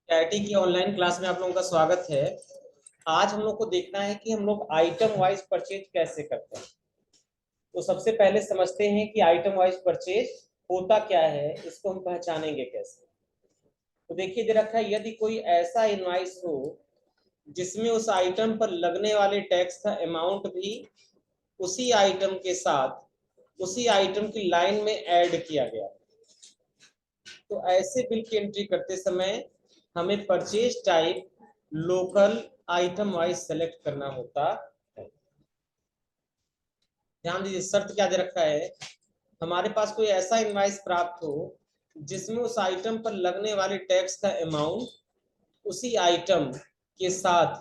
IT की online class में आप लोगों का स्वागत है। आज हम लोग को देखना है कि हम लोग आइटम वाइज परचेज कैसे करते हैं। तो सबसे पहले समझते हैं कि आइटम वाइज परचेज होता क्या है, इसको हम पहचानेंगे कैसे। तो देखिए दे रखा है, यदि कोई ऐसा इनवॉइस हो जिसमें उस आइटम पर लगने वाले टैक्स का अमाउंट भी उसी आइटम के साथ उसी आइटम की लाइन में ऐड किया गया, तो ऐसे बिल की एंट्री करते समय हमें purchase type local item wise select करना होता है। ध्यान दीजिए, शर्त क्या दे रखा है, हमारे पास कोई ऐसा इनवॉइस प्राप्त हो जिसमें उस आइटम पर लगने वाले टैक्स का अमाउंट उसी आइटम के साथ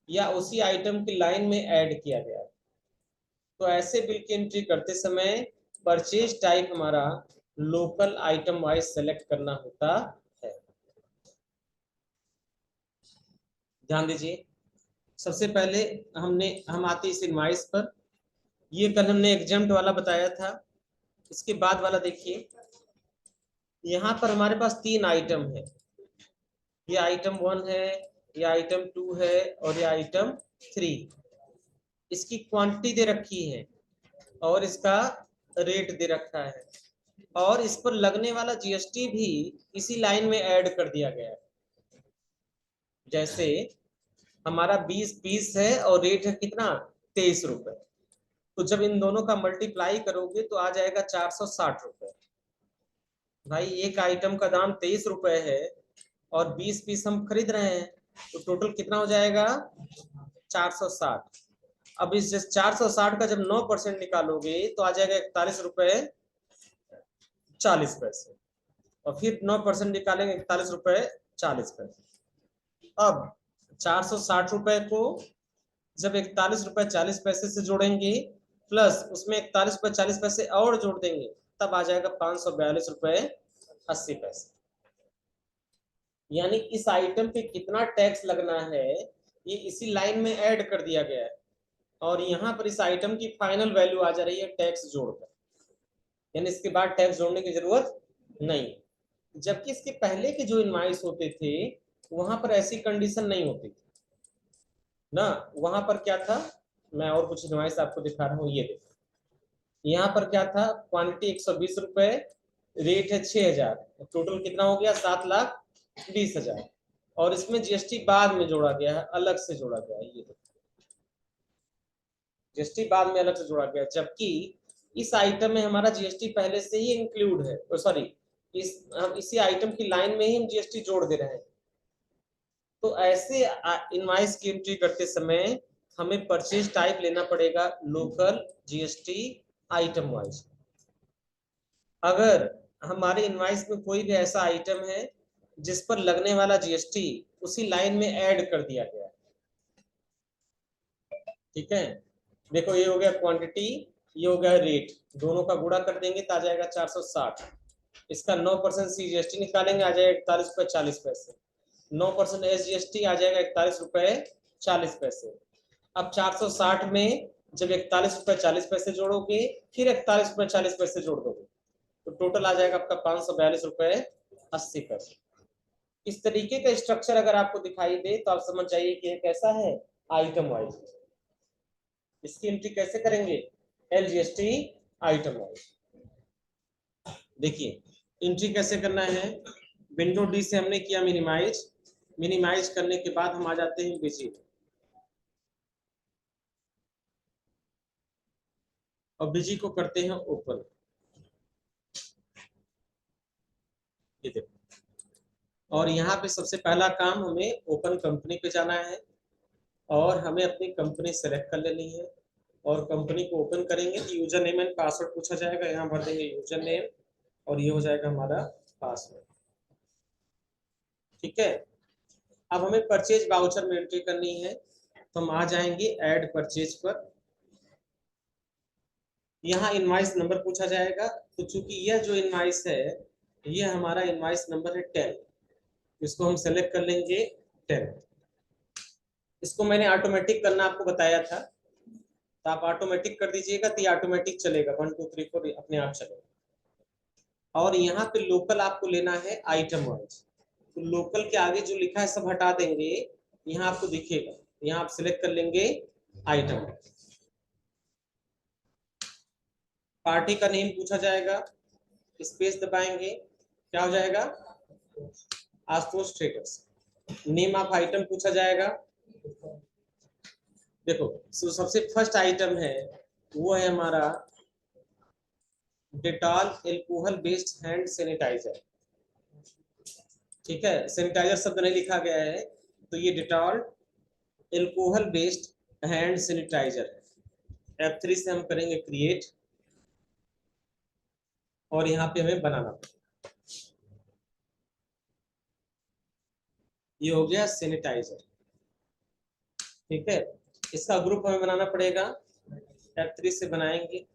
या उसी आइटम की लाइन में ऐड किया गया है। तो ऐसे बिल की एंट्री करते समय परचेज टाइप हमारा लोकल आइटम वाइज सेलेक्ट करना होता है। ध्यान दीजिए, सबसे पहले हम आते इस इनवॉइस पर। ये कल हमने एग्जाम्प्ट वाला बताया था। इसके बाद वाला देखिए, यहाँ पर हमारे पास तीन आइटम है। ये आइटम 1 है, ये आइटम 2 है और ये आइटम 3। इसकी क्वांटिटी दे रखी है और इसका रेट दे रखा है, और इस पर लगने वाला जीएसटी भी इसी लाइन में ऐड कर दिया गया है। जैसे हमारा 20 पीस है और रेट है कितना, 23 रुपए। तो जब इन दोनों का मल्टीप्लाई करोगे तो आ जाएगा 460 रुपए। भाई एक आइटम का दाम 23 रुपए है और 20 पीस हम खरीद रहे हैं, तो टोटल कितना हो जाएगा, 460। अब इस 460 का जब 9% निकालोगे तो आ जाएगा 41 रुपए 40 पैसे, और फिर 9% निकालेंगे 41 रुपए 40 पैसे। अब 460 रुपए को जब 41 रुपए 40 पैसे से जोड़ेंगे, प्लस उसमें 41 रुपए 40 पैसे और जोड़ देंगे, तब आ जाएगा 542 रुपए 80 पैसे। यानी इस आइटम पे कितना टैक्स लगना है ये इसी लाइन में ऐड कर दिया गया है, और यहाँ पर इस आइटम की फाइनल वैल्यू आ जा रही है टैक्स जोड़कर। यानी इसके बाद टैक्स जोड़ने की जरूरत नहीं। जबकि इसके पहले के जो इनवाइस होते थे वहां पर ऐसी कंडीशन नहीं होती थी ना। वहां पर क्या था, मैं और कुछ इनवाइस आपको दिखा रहा हूँ, ये देखो। यहाँ पर क्या था, क्वांटिटी 120 रुपए, रेट है 6000, टोटल कितना हो गया, 7,20,000। और इसमें जीएसटी बाद में जोड़ा गया है, अलग से जोड़ा गया है। ये देखो, जीएसटी बाद में अलग से जोड़ा गया, जबकि इस आइटम में हमारा जीएसटी पहले से ही इंक्लूड है। सॉरी, हम इसी आइटम की लाइन में ही हम जीएसटी जोड़ दे रहे हैं। तो ऐसे इनवाइस की एंट्री करते समय हमें परचेज टाइप लेना पड़ेगा लोकल जीएसटी आइटम वाइज। अगर हमारे इनवाइस में कोई भी ऐसा आइटम है जिस पर लगने वाला जीएसटी उसी लाइन में ऐड कर दिया गया, ठीक है। देखो, ये हो गया क्वांटिटी, ये हो गया रेट, दोनों का गुणा कर देंगे तो आ जाएगा 460। इसका 9% सीजीएसटी निकालेंगे, आ जाएगा 41 रुपए 40 पैसे। 9% एसजीएसटी आ जाएगा 41 रुपए 40 पैसे। अब 460 में जब 41 रुपए 40 पैसे जोड़ोगे, फिर 41 रुपए 40 पैसे जोड़ दोगे, तो टोटल आ जाएगा आपका 542 रुपए 80 पैसे। इस तरीके का स्ट्रक्चर अगर आपको दिखाई दे तो आप समझ जाइए कि ये कैसा है, आइटम वाइज। इसकी एंट्री कैसे करेंगे, एलजीएसटी आइटम वाइज। देखिए एंट्री कैसे करना है, विंडो डी से हमने किया मिनिमाइज। मिनिमाइज करने के बाद हम आ जाते हैं विजिट, और विजी को करते हैं ओपन। ये देखो, और यहाँ पे सबसे पहला काम हमें ओपन कंपनी पे जाना है, और हमें अपनी कंपनी सेलेक्ट कर लेनी है। और कंपनी को ओपन करेंगे तो यूजर नेम एंड पासवर्ड पूछा जाएगा, यहाँ भर देंगे यूजर नेम और ये हो जाएगा हमारा पासवर्ड। ठीक है। अब हमें परचेज वाउचर में एंट्री करनी है, तो हम आ जाएंगे ऐड परचेज पर। यहाँ इनवाइस नंबर पूछा जाएगा, तो चूंकि यह जो इनवाइस है ये हमारा इनवाइस नंबर है 10, इसको हम सेलेक्ट कर लेंगे 10। इसको मैंने ऑटोमेटिक करना आपको बताया था, तो आप ऑटोमेटिक कर दीजिएगा तो ये ऑटोमेटिक चलेगा, 1 2 3 4 अपने आप चलेगा। और यहाँ पे लोकल आपको लेना है आइटम वाइज। तो लोकल के आगे जो लिखा है सब हटा देंगे, यहाँ आपको दिखेगा, यहाँ आप सिलेक्ट कर लेंगे आइटम। पार्टी का नेम पूछा जाएगा, स्पेस दबाएंगे, क्या हो जाएगा, Ashutosh traders. Name of item पूछा जाएगा। देखो सबसे फर्स्ट आइटम है वो है हमारा Dettol alcohol based hand sanitizer. ठीक है, सैनिटाइजर शब्द नहीं लिखा गया है, तो ये Dettol alcohol based hand sanitizer है। F3 से हम करेंगे क्रिएट, और यहाँ पे हमें बनाना पड़ेगा। ये हो गया सैनिटाइजर। ठीक है, इसका ग्रुप हमें बनाना पड़ेगा, F3 से बनाएंगे।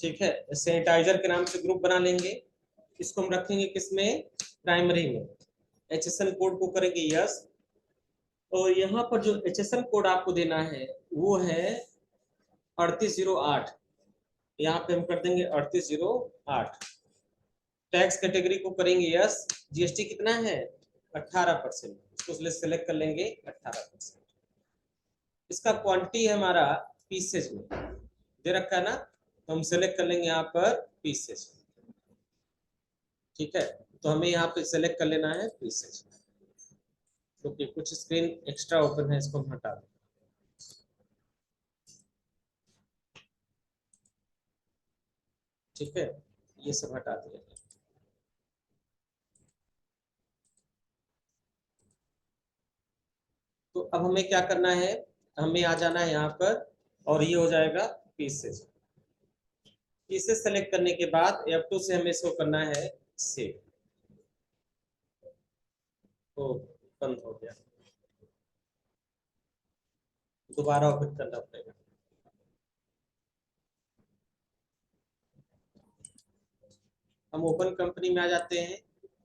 ठीक है, सैनिटाइजर के नाम से ग्रुप बना लेंगे। इसको हम रखेंगे किसमें, प्राइमरी में। HSN कोड को करेंगे यस, और यहाँ पर जो HSN कोड आपको देना है वो है 3808। यहाँ पे हम कर देंगे 3808। टैक्स कैटेगरी को करेंगे यस। GST कितना है, 18%। इसको सिलेक्ट कर लेंगे 18%। इसका क्वांटिटी है हमारा पीसेज में दे रखा है ना, तो हम सेलेक्ट कर लेंगे यहाँ पर पीसेज। ठीक है, तो हमें यहाँ पे सेलेक्ट कर लेना है पीसेज, क्योंकि कुछ स्क्रीन एक्स्ट्रा ओपन है, इसको हम हटा दें। ठीक है, ये सब हटा दिया। तो अब हमें क्या करना है, हमें आ जाना है यहाँ पर, और ये हो जाएगा पीसेज। पीसेज सेलेक्ट करने के बाद F2 से हमें इसको करना है सेव। तो बंद हो गया, दोबारा ओपन करना पड़ेगा। हम ओपन कंपनी में आ जाते हैं,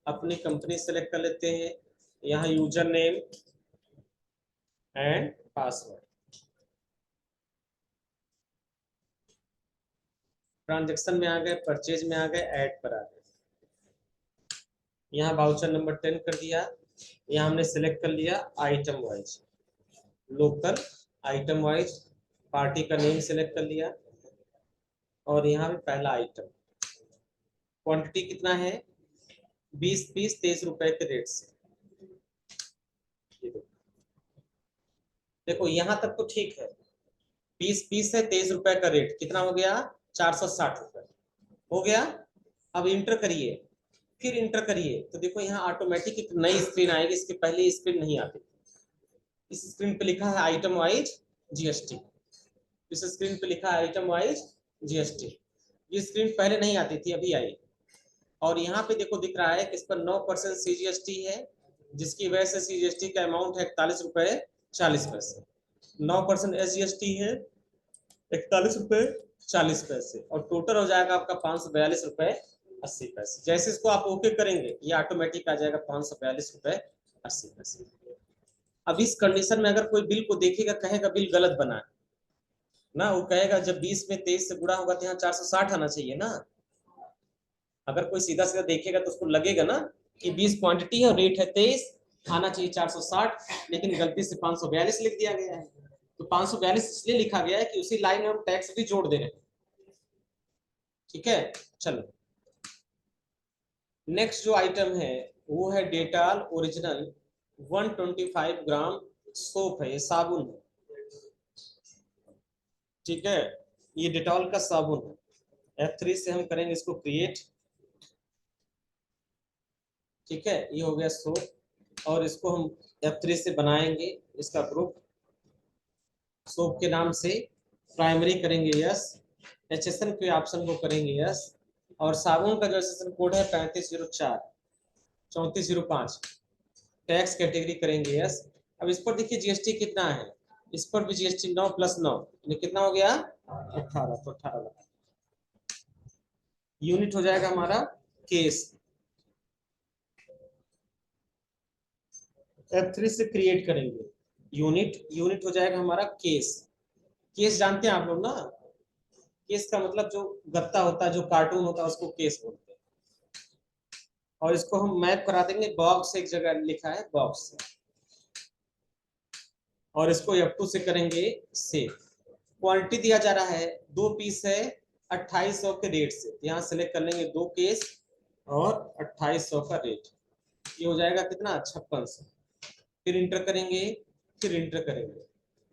अपनी कंपनी सेलेक्ट कर लेते हैं, यहाँ user name and password. Transaction में आ गए, परचेज में आ गए, ऐड पर आ गए। यहाँ वाउचर नंबर 10 कर दिया। यहाँ हमने सेलेक्ट कर लिया item wise, local, item wise, party का नेम सेलेक्ट कर लिया, और यहाँ पे पहला आइटम क्वांटिटी कितना है, 20 पीस 23 रुपए के रेट से। देखो यहाँ तक तो ठीक है, 20 पीस है 23 रुपए का रेट, कितना हो गया, 460 रुपए हो गया। अब इंटर करिए, फिर इंटर करिए, तो देखो यहाँ ऑटोमेटिक एक नई स्क्रीन आएगी, इसके पहले स्क्रीन नहीं आती। इस स्क्रीन पे लिखा है आइटम वाइज GST। इस स्क्रीन पे लिखा है आइटम वाइज GST। ये स्क्रीन पहले नहीं आती थी, अभी आई। और यहाँ पे देखो दिख रहा है कि इस पर 9% CGST है, जिसकी वजह से CGST का अमाउंट है 41 रुपए 40 पैसे। 9% SGST है 41 रुपए 40 पैसे, और टोटल हो जाएगा आपका 542 रुपए 80 पैसे। जैसे इसको आप ओके करेंगे, ये ऑटोमेटिक आ जाएगा 542 रुपए 80 पैसे। अब इस कंडीशन में अगर कोई बिल को देखेगा, कहेगा बिल गलत बना है ना, वो कहेगा जब 20 में 23 से गुणा होगा तो यहाँ 460 आना चाहिए ना। अगर कोई सीधा सीधा देखेगा तो उसको लगेगा ना कि 20 क्वांटिटी है और रेट है 23, आना चाहिए 460, लेकिन गलती से 542 लिख दिया गया है। तो 542 इसलिए लिखा गया है कि उसी लाइन में हम टैक्स भी जोड़ दे रहे हैं। ठीक है, चलो नेक्स्ट जो आइटम है वो है डेटॉल ओरिजिनल 125 ग्राम सोप है, ये साबुन है। ठीक है, ये डेटॉल का साबुन है। F3 से हम करेंगे इसको क्रिएट। ठीक है, ये हो गया सोप, और इसको हम F3 से बनाएंगे इसका ग्रुप। सोप के नाम से प्राइमरी करेंगे यस, HSN के ऑप्शन को करेंगे यस, और साबुन का जो HSN कोड है 3504 3405। टैक्स कैटेगरी करेंगे यस। अब इस पर देखिए GST कितना है, इस पर भी GST 9 + 9 कितना हो गया 18, तो 18 लगा। यूनिट हो जाएगा हमारा केस। F3 से क्रिएट करेंगे यूनिट, यूनिट हो जाएगा हमारा केस। केस जानते हैं आप लोग ना, केस का मतलब जो गत्ता होता है, जो कार्टून होता है, उसको केस बोलते हैं। और इसको हम मैप करा देंगे बॉक्स, एक जगह लिखा है बॉक्स, और इसको F2 से करेंगे सेव। क्वांटिटी दिया जा रहा है 2 पीस है 2800 के रेट से, यहाँ सेलेक्ट कर लेंगे 2 केस और 2800 का रेट, ये हो जाएगा कितना 5600। फिर इंटर करेंगे, फिर इंटर करेंगे,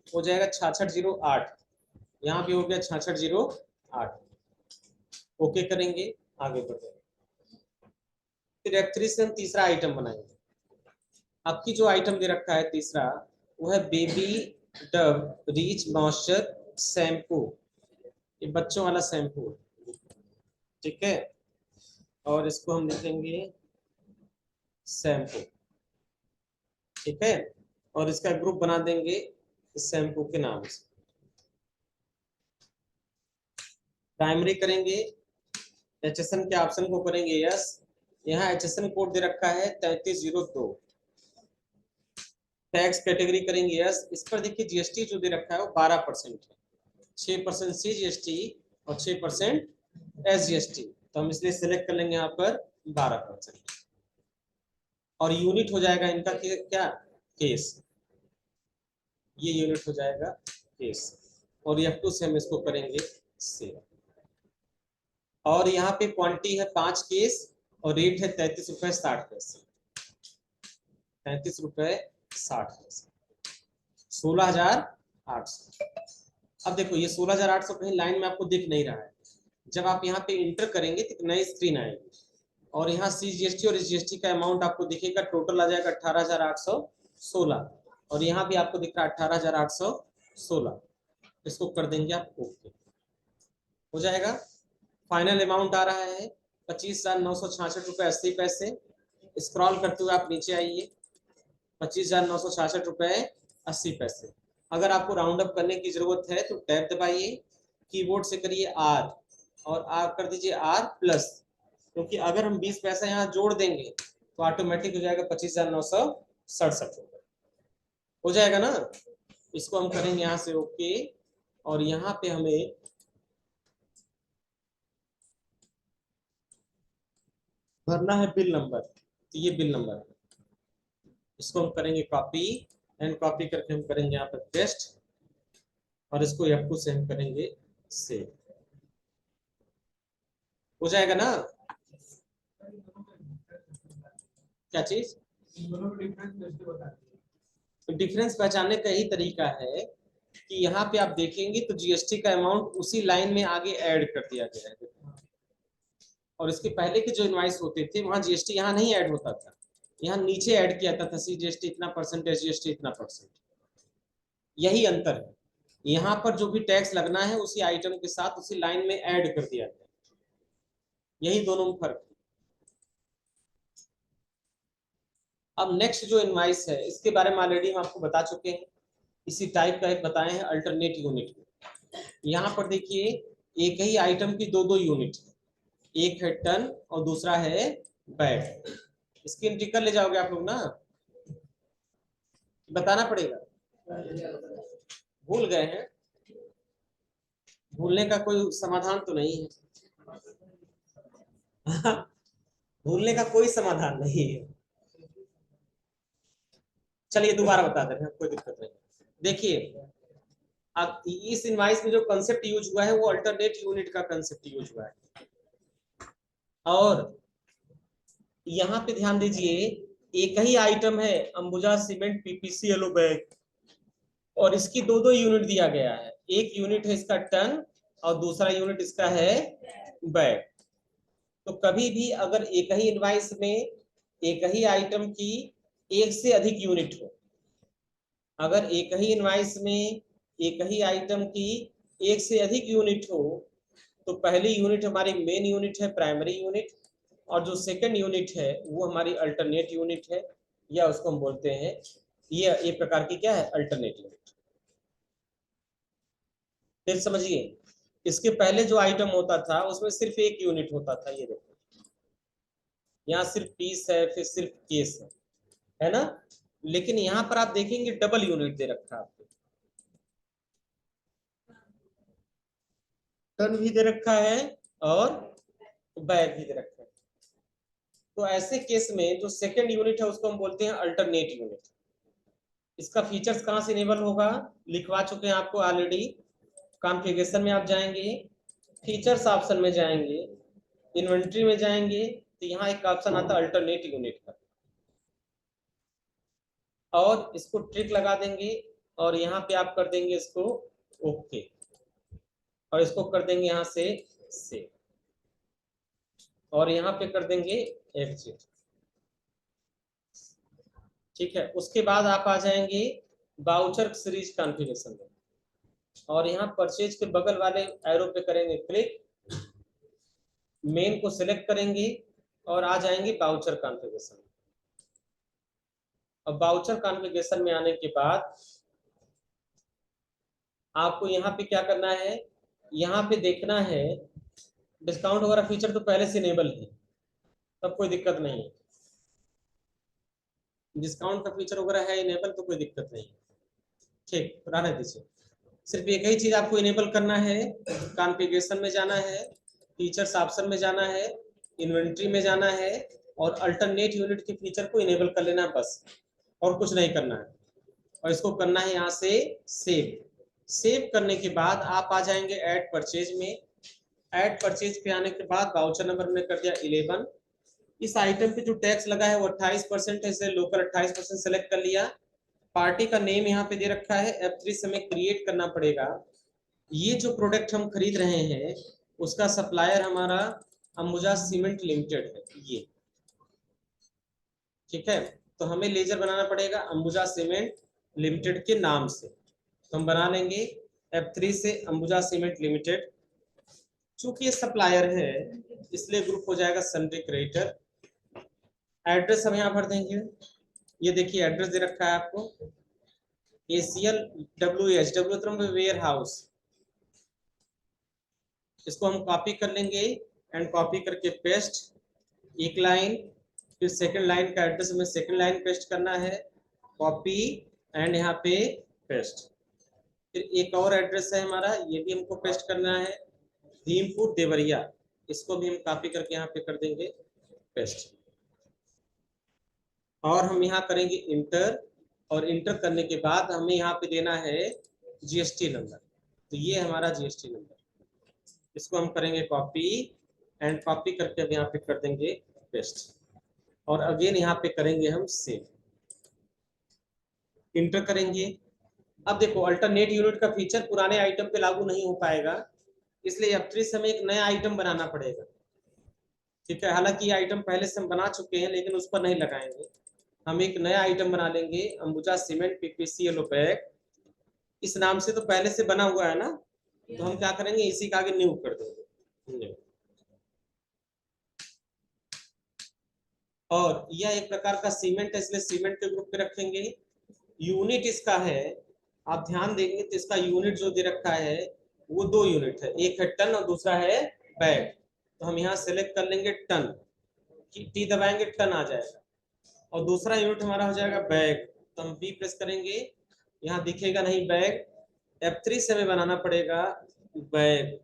हो जाएगा 6608, यहाँ भी हो गया 6608। ओके करेंगे, आगे बढ़ेंगे। फिर F3 से हम तीसरा आइटम बनाएंगे। आपकी जो आइटम दे रखा है तीसरा, वो है baby Dove rich moisture shampoo, ये बच्चों वाला शैम्पू, ठीक है। और इसको हम लिखेंगे शैम्पू, ठीक है। और इसका ग्रुप बना देंगे इस शैम्पू के नाम से। प्राइमरी करेंगे, HSN के ऑप्शन को करेंगे यस। यहाँ HSN कोड दे रखा है 3302। टैक्स कैटेगरी करेंगे यस। इस पर देखिए जीएसटी जो दे रखा है वो 12% है, 6% CGST और 6% SGST, तो हम इसलिए सिलेक्ट कर लेंगे यहाँ पर 12%। और यूनिट हो जाएगा इनका क्या, केस, ये यूनिट हो जाएगा केस। और F2 से हम इसको करेंगे सेव। और यहाँ पे क्वांटिटी है 5 केस और रेट है 33 रुपए 60 पैसे, 33 रुपए 60 पैसे, 16,800। अब देखो ये 16,800 कहीं लाइन में आपको दिख नहीं रहा है, जब आप यहाँ पे इंटर करेंगे तो नई स्क्रीन आएगी और यहाँ CGST और SGST का अमाउंट आपको दिखेगा, टोटल आ जाएगा 18,816, और यहाँ भी आपको दिख रहा है 18,816। इसको कर देंगे आप ओके, हो जाएगा। फाइनल अमाउंट आ रहा है 25,966 रुपए 80 पैसे। स्क्रॉल करते हुए आप नीचे आइए, 25,966 रुपए 80 पैसे। अगर आपको राउंड अप करने की जरूरत है तो टैब दबाइए, कीबोर्ड से करिए R और R कर दीजिए R+, क्योंकि अगर हम 20 पैसा यहाँ जोड़ देंगे तो ऑटोमेटिक हो जाएगा 25,967 रुपए, हो जाएगा ना। इसको हम करेंगे यहाँ से ओके, और यहाँ पे हमें भरना है बिल नंबर, तो ये बिल नंबर है, इसको हम करेंगे कॉपी, एंड कॉपी करके हम करेंगे यहाँ पर पेस्ट, और इसको F2 से हम करेंगे सेव, हो जाएगा ना। क्या चीज, डिफरेंस पहचानने का यही तरीका है कि यहाँ पे आप देखेंगे तो जीएसटी का अमाउंट उसी लाइन में आगे ऐड कर दिया गया है, और इसके पहले के जो इनवाइस होते थे वहां जीएसटी यहाँ नहीं ऐड होता था, यहाँ नीचे ऐड किया जाता था CGST इतना परसेंट, SGST इतना परसेंट, यही अंतर है। यहाँ पर जो भी टैक्स लगना है उसी आइटम के साथ उसी लाइन में ऐड कर दिया गया, यही दोनों में फर्क है। अब नेक्स्ट जो इनवाइस है इसके बारे में ऑलरेडी हम आपको बता चुके हैं, इसी टाइप का एक बताए हैं अल्टरनेट यूनिट में। यहाँ पर देखिए एक ही आइटम की दो दो यूनिट है, एक है टन और दूसरा है बैग। इसकी इंटिकल ले जाओगे आप लोग ना, बताना पड़ेगा, भूल गए हैं, भूलने का कोई समाधान तो नहीं है। भूलने का कोई समाधान नहीं है, चलिए दोबारा बता देते हैं, कोई दिक्कत नहीं। देखिए अब इस इनवाइस में जो कंसेप्ट यूज हुआ है वो अल्टरनेट यूनिट का कंसेप्ट यूज हुआ है, और यहाँ पे ध्यान दीजिए एक ही आइटम है Ambuja cement PPC yellow bag, और इसकी दो दो यूनिट दिया गया है, एक यूनिट है इसका टन और दूसरा यूनिट इसका है बैग। तो कभी भी अगर एक ही इनवाइस में एक ही आइटम की एक से अधिक यूनिट हो, अगर एक ही इनवाइस में एक ही आइटम की एक से अधिक यूनिट हो, तो पहली यूनिट हमारी मेन यूनिट है, प्राइमरी यूनिट, और जो सेकंड यूनिट है वो हमारी अल्टरनेट यूनिट है, या उसको हम बोलते हैं ये प्रकार की क्या है, अल्टरनेट यूनिट। फिर समझिए इसके पहले जो आइटम होता था उसमें सिर्फ एक यूनिट होता था, ये देखो यहाँ सिर्फ पीस है, फिर सिर्फ केस है ना। लेकिन यहाँ पर आप देखेंगे डबल यूनिट दे रखा है आपको, टन भी दे रखा है और बैग भी दे रखा है। तो ऐसे केस में जो सेकेंड यूनिट है उसको हम बोलते हैं अल्टरनेट यूनिट। इसका फीचर्स कहाँ से इनेबल होगा, लिखवा चुके हैं आपको ऑलरेडी। कॉन्फ़िगरेशन में आप जाएंगे, फीचर्स ऑप्शन में जाएंगे, इन्वेंट्री में जाएंगे, तो यहाँ एक ऑप्शन आता है अल्टरनेट यूनिट का, और इसको ट्रिक लगा देंगे और यहाँ पे आप कर देंगे इसको ओके, और इसको कर देंगे यहाँ से सेव, और यहाँ पे कर देंगे एग्जिट। ठीक है, उसके बाद आप आ जाएंगे बाउचर सीरीज कॉन्फ़िगरेशन में, और यहाँ परचेज के बगल वाले एरो पे करेंगे क्लिक, मेन को सिलेक्ट करेंगे और आ जाएंगे बाउचर कॉन्फ़िगरेशन। अब बाउचर कॉन्फ़िगरेशन में आने के बाद आपको यहाँ पे क्या करना है, यहाँ पे देखना है डिस्काउंट वगैरह फीचर तो पहले से इनेबल है, तब कोई दिक्कत नहीं है। डिस्काउंट का फीचर वगैरह है इनेबल तो कोई दिक्कत नहीं है। ठीक, रहने दीजिए। सिर्फ एक ही चीज आपको इनेबल करना है, कॉन्फ़िगरेशन में जाना है, फीचर्स ऑप्शन में जाना है, इन्वेंट्री में जाना है, और अल्टरनेट यूनिट के फीचर को इनेबल कर लेना बस, और कुछ नहीं करना है। और इसको करना है यहाँ से सेव। सेव करने के बाद आप आ जाएंगे ऐड परचेज में। ऐड परचेज पे आने के बाद वाउचर नंबर हमने कर दिया 11। इस आइटम पे जो टैक्स लगा है वो 28% है, इसे लोकल 28% सेलेक्ट कर लिया। पार्टी का नेम यहाँ पे दे रखा है, F3 से हमें क्रिएट करना पड़ेगा। ये जो प्रोडक्ट हम खरीद रहे हैं उसका सप्लायर हमारा अंबुजा सीमेंट लिमिटेड है ये। ठीक है, तो हमें लेजर बनाना पड़ेगा अंबुजा सीमेंट लिमिटेड के नाम से, तो हम बना लेंगे F3 से अंबुजा सीमेंट लिमिटेड। चूंकि ये सप्लायर है इसलिए ग्रुप हो जाएगा सन्ड्री क्रेडिटर। एड्रेस हम यहाँ भर देंगे, ये देखिए एड्रेस दे रखा है आपको ACL WHW वेयर हाउस। इसको हम कॉपी कर लेंगे एंड कॉपी करके पेस्ट, एक लाइन, फिर सेकंड लाइन का एड्रेस हमें सेकंड लाइन पेस्ट करना है, कॉपी एंड यहाँ पे पेस्ट। फिर एक और एड्रेस है हमारा, ये भी हमको पेस्ट करना है, भीमपुर देवरिया, इसको भी हम कॉपी करके यहाँ पे कर देंगे पेस्ट, और हम यहाँ करेंगे इंटर, और इंटर करने के बाद हमें यहाँ पे देना है GST नंबर, तो ये हमारा GST नंबर, इसको हम करेंगे कॉपी एंड कॉपी करके अब यहाँ पे कर देंगे पेस्ट, और अगेन यहाँ पे करेंगे हम सेव, इंटर करेंगे। अब देखो अल्टरनेट यूनिट का फीचर पुराने आइटम पे लागू नहीं हो पाएगा, इसलिए F3 से हमें एक नया आइटम बनाना पड़ेगा। ठीक है, हालांकि ये आइटम पहले से हम बना चुके हैं लेकिन उस पर नहीं लगाएंगे, हम एक नया आइटम बना लेंगे Ambuja cement PPC yellow bag. इस नाम से तो पहले से बना हुआ है ना, तो हम क्या करेंगे इसी का आगे न्यू कर देंगे। और यह एक प्रकार का सीमेंट है इसलिए सीमेंट के ग्रुप पे रखेंगे। यूनिट इसका है, आप ध्यान देंगे तो इसका यूनिट जो दे रखा है वो 2 यूनिट है, एक है टन और दूसरा है बैग। तो हम यहाँ सेलेक्ट कर लेंगे टन, टी दबाएंगे टन आ जाएगा, और दूसरा यूनिट हमारा हो जाएगा बैग, तो हम बी प्रेस करेंगे, यहाँ दिखेगा नहीं बैग, F3 से हमें बनाना पड़ेगा बैग।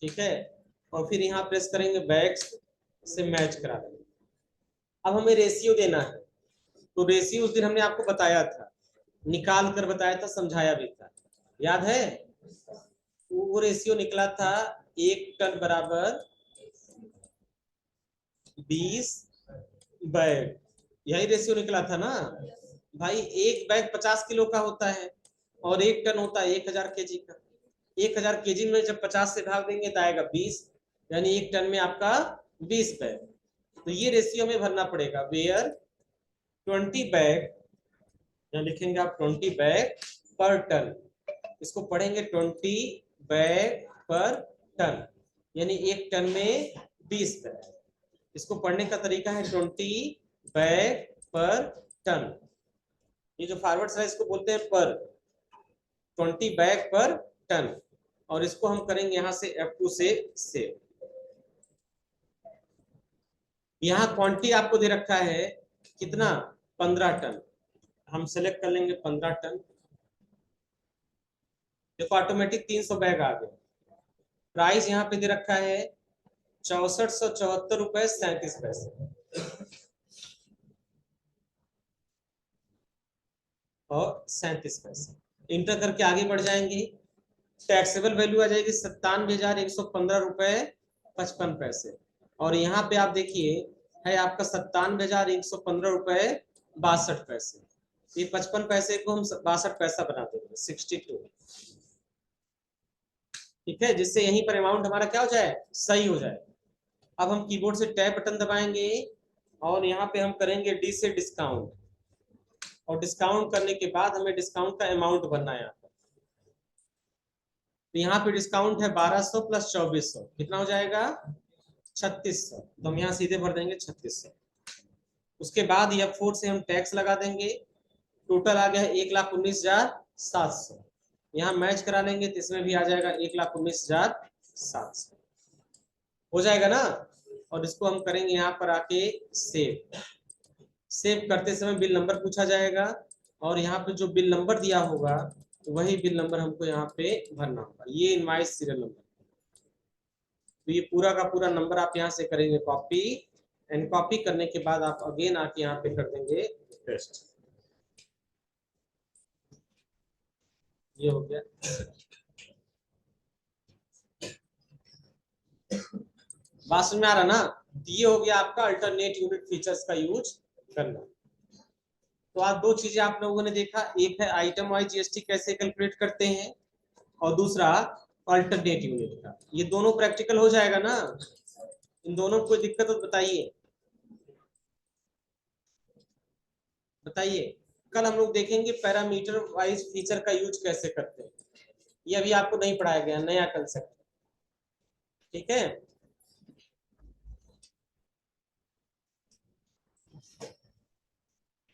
ठीक है, और फिर यहाँ प्रेस करेंगे बैग्स से मैच करा देंगे। अब हमें रेशियो देना है, तो रेशियो उस दिन हमने आपको बताया था, निकाल कर बताया था, समझाया भी था, याद है? वो रेशियो निकला था 1 टन बराबर 20 बैग, यही रेशियो निकला था ना भाई। एक बैग 50 किलो का होता है और 1 टन होता है 1000 केजी का। 1000 केजी में जब 50 से भाग देंगे तो आएगा 20, यानी 1 टन में आपका 20 बैग। तो ये रेशियो में भरना पड़ेगा, वेयर 20 बैग, यहाँ लिखेंगे आप 20 बैग पर टन, इसको पढ़ेंगे 20 बैग पर टन, यानी 1 टन में 20 बैग। इसको पढ़ने का तरीका है 20 बैग पर टन, ये जो फॉरवर्ड स्लैश इसको बोलते हैं पर, 20 बैग पर टन, और इसको हम करेंगे यहां से F2 से सेव। यहाँ क्वांटिटी आपको दे रखा है कितना, 15 टन, हम सेलेक्ट कर लेंगे 15 टन। देखो ऑटोमेटिक 300 बैग आ गए। प्राइस यहाँ पे दे रखा है ₹6474.37 और 37 पैसे। इंटर करके आगे बढ़ जाएंगे। टैक्सेबल वैल्यू आ जाएगी ₹97,115.55। और यहाँ पे आप देखिए है आपका ₹97,115.62। ये 55 पैसे को हम 62 पैसा बना देंगे 62। ठीक है, जिससे यहीं पर अमाउंट हमारा क्या हो जाए, सही हो जाए। अब हम कीबोर्ड से टैब बटन दबाएंगे और यहाँ पे हम करेंगे डी से डिस्काउंट। और डिस्काउंट करने के बाद हमें डिस्काउंट का अमाउंट भरना है यहाँ पर। तो यहाँ पे डिस्काउंट है 1200 प्लस 2400, कितना हो जाएगा 3600। तो हम यहाँ सीधे भर देंगे 3600। उसके बाद F4 से हम टैक्स लगा देंगे। टोटल आ गया 1,19,700। यहाँ मैच करा लेंगे तो इसमें भी आ जाएगा 1,19,700 हो जाएगा ना। और इसको हम करेंगे यहाँ पर आके सेव। सेव करते समय बिल नंबर पूछा जाएगा और यहाँ पे जो बिल नंबर दिया होगा वही बिल नंबर हमको यहाँ पे भरना होगा। ये इनवॉइस सीरियल नंबर। तो ये पूरा का पूरा नंबर आप यहाँ से करेंगे कॉपी। एंड कॉपी करने के बाद आप अगेन आके यहाँ पे कर देंगे पेस्ट। ये हो गया। बात समझ में आ रहा ना। ये हो गया आपका अल्टरनेट यूनिट फीचर्स का यूज करना। तो आज दो चीजें आप लोगों ने देखा, एक है आइटम वाइज जीएसटी कैसे कैलकुलेट करते हैं और दूसरा अल्टरनेट यूनिट का। ये दोनों प्रैक्टिकल हो जाएगा ना। इन दोनों को कोई दिक्कत हो बताइए, बताइए। कल हम लोग देखेंगे पैरामीटर वाइज फीचर का यूज कैसे करते हैं। ये अभी आपको नहीं पढ़ाया गया, नया कंसेप्ट। ठीक है।